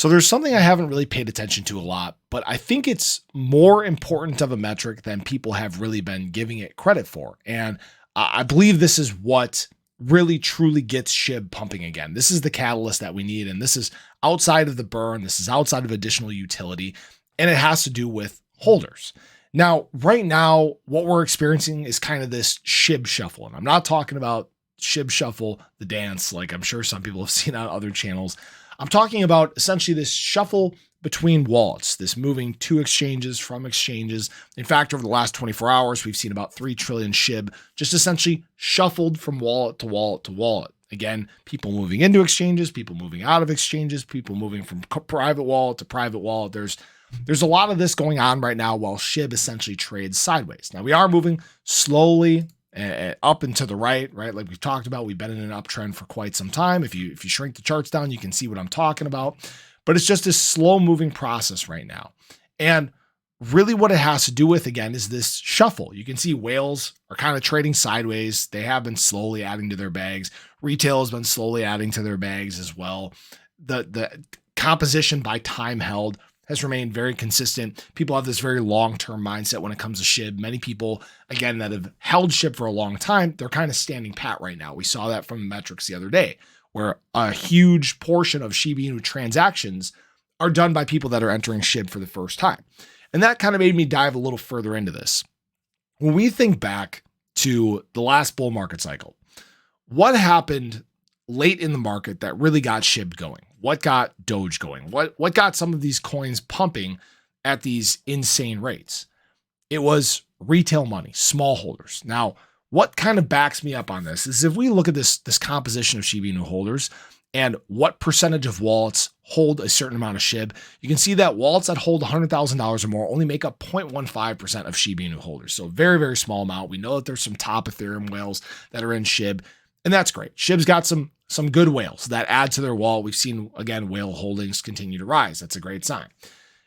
So there's something I haven't really paid attention to a lot, but I think it's more important of a metric than people have really been giving it credit for. And I believe this is what really truly gets Shib pumping again. This is the catalyst that we need. And this is outside of the burn. This is outside of additional utility. And it has to do with holders. Now, right now, what we're experiencing is kind of this Shib shuffle. And I'm not talking about Shib shuffle, the dance, like I'm sure some people have seen on other channels. I'm talking about essentially this shuffle between wallets, this moving to exchanges from exchanges. In fact, over the last 24 hours, we've seen about 3 trillion Shib just essentially shuffled from wallet to wallet to wallet. Again, people moving into exchanges, people moving out of exchanges, people moving from private wallet to private wallet. There's a lot of this going on right now while Shib essentially trades sideways. Now, we are moving slowly up and to the right? Like we've talked about, we've been in an uptrend for quite some time. If you shrink the charts down, you can see what I'm talking about. But it's just this slow moving process right now. And really what it has to do with, again, is this shuffle. You can see whales are kind of trading sideways. They have been slowly adding to their bags. Retail has been slowly adding to their bags as well. The composition by time held has remained very consistent. People have this very long-term mindset when it comes to Shib. Many people, again, that have held Shib for a long time, they're kind of standing pat right now. We saw that from the metrics the other day, where a huge portion of Shiba Inu transactions are done by people that are entering Shib for the first time. And that kind of made me dive a little further into this. When we think back to the last bull market cycle, what happened late in the market that really got Shib going? What got Doge going? What got some of these coins pumping at these insane rates? It was retail money, small holders. Now, what kind of backs me up on this is if we look at this composition of Shiba Inu holders and what percentage of wallets hold a certain amount of Shib, you can see that wallets that hold $100,000 or more only make up 0.15% of Shiba Inu holders. So very, very small amount. We know that there's some top Ethereum whales that are in Shib, and that's great. Shib's got some good whales that add to their wallet. We've seen, again, whale holdings continue to rise. That's a great sign.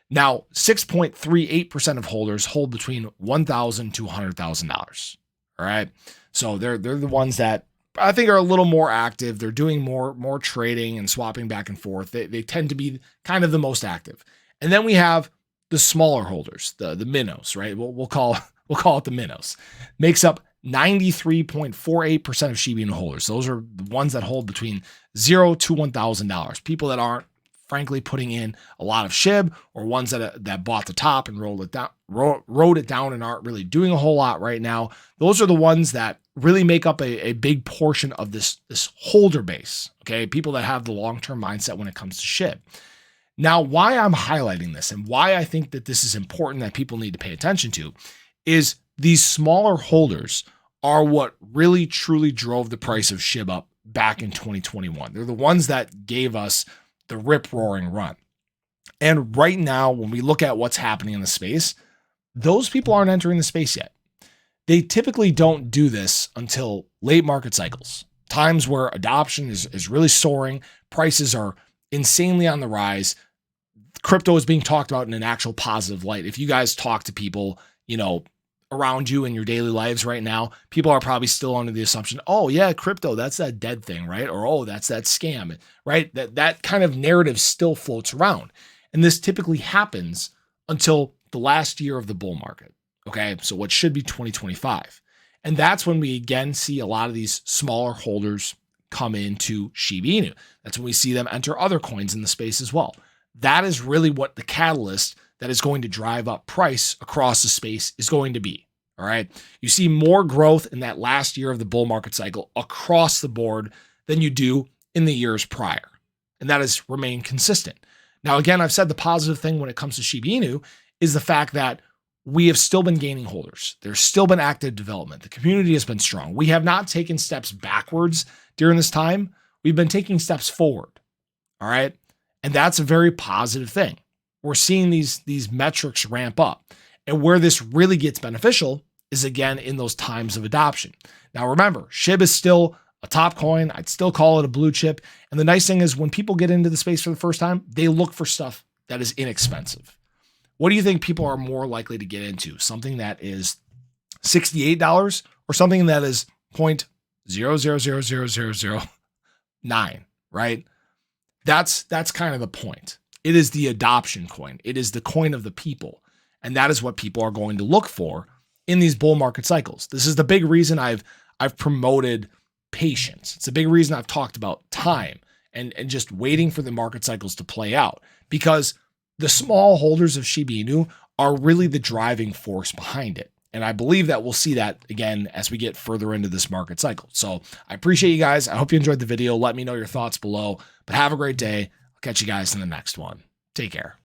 Now, 6.38% of holders hold between $1,000 to $100,000. All right. So they're the ones that I think are a little more active. They're doing more trading and swapping back and forth. They tend to be kind of the most active. And then we have the smaller holders, the minnows, right? We'll call it the minnows. Makes up 93.48% of Shiba Inu holders. Those are the ones that hold between $0 to $1,000. People that aren't, frankly, putting in a lot of Shib, or ones that bought the top and wrote it down and aren't really doing a whole lot right now. Those are the ones that really make up a big portion of this holder base. Okay, people that have the long-term mindset when it comes to Shib. Now, why I'm highlighting this and why I think that this is important that people need to pay attention to is these smaller holders are what really truly drove the price of Shib up back in 2021. They're the ones that gave us the rip-roaring run. And right now, when we look at what's happening in the space, those people aren't entering the space yet. They typically don't do this until late market cycles, times where adoption is really soaring, prices are insanely on the rise, crypto is being talked about in an actual positive light. If you guys talk to people, around you in your daily lives right now, people are probably still under the assumption, oh yeah, crypto, that's that dead thing, right? Or, oh, that's that scam, right? That kind of narrative still floats around. And this typically happens until the last year of the bull market. Okay. So what should be 2025. And that's when we again see a lot of these smaller holders come into Shiba Inu. That's when we see them enter other coins in the space as well. That is really what the catalyst that is going to drive up price across the space is going to be. All right. You see more growth in that last year of the bull market cycle across the board than you do in the years prior. And that has remained consistent. Now, again, I've said the positive thing when it comes to Shiba Inu is the fact that we have still been gaining holders. There's still been active development. The community has been strong. We have not taken steps backwards during this time. We've been taking steps forward. All right. And that's a very positive thing. We're seeing these metrics ramp up. And where this really gets beneficial is, again, in those times of adoption. Now, remember, Shib is still a top coin. I'd still call it a blue chip. And the nice thing is when people get into the space for the first time, they look for stuff that is inexpensive. What do you think people are more likely to get into? Something that is $68 or something that is 0.000009, right? That's kind of the point. It is the adoption coin. It is the coin of the people. And that is what people are going to look for in these bull market cycles. This is the big reason I've promoted patience. It's a big reason I've talked about time and just waiting for the market cycles to play out, because the small holders of Shiba Inu are really the driving force behind it. And I believe that we'll see that again as we get further into this market cycle. So I appreciate you guys. I hope you enjoyed the video. Let me know your thoughts below, but have a great day. I'll catch you guys in the next one. Take care.